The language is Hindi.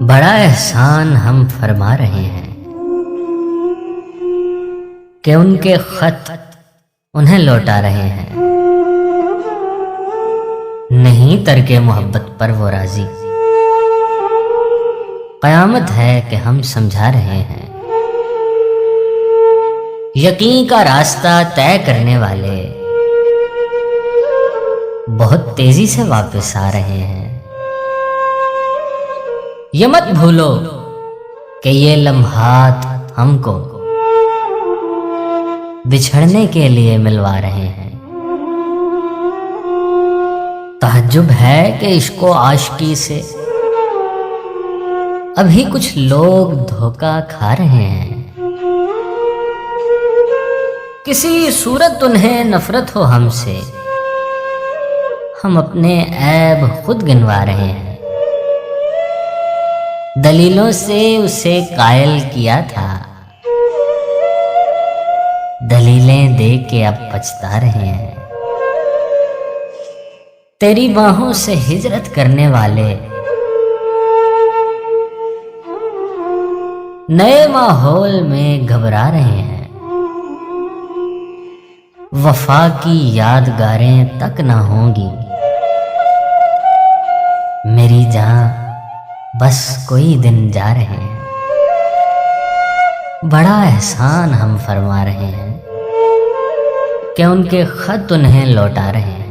बड़ा एहसान हम फरमा रहे हैं कि उनके खत उन्हें लौटा रहे हैं। नहीं तरके मोहब्बत पर वो राजी, कयामत है कि हम समझा रहे हैं। यकीन का रास्ता तय करने वाले बहुत तेजी से वापस आ रहे हैं। ये मत भूलो कि ये लम्हात हमको बिछड़ने के लिए मिलवा रहे हैं। ताज्जुब है कि इश्को आशिकी से अभी कुछ लोग धोखा खा रहे हैं। किसी सूरत उन्हें नफरत हो हमसे, हम अपने ऐब खुद गिनवा रहे हैं। दलीलों से उसे कायल किया था, दलीलें दे के अब पछता रहे हैं। तेरी बाहों से हिजरत करने वाले नए माहौल में घबरा रहे हैं। वफा की यादगारें तक ना होंगी, मेरी जान बस कोई दिन जा रहे हैं। बड़ा एहसान हम फरमा रहे हैं कि उनके खत उन्हें लौटा रहे हैं।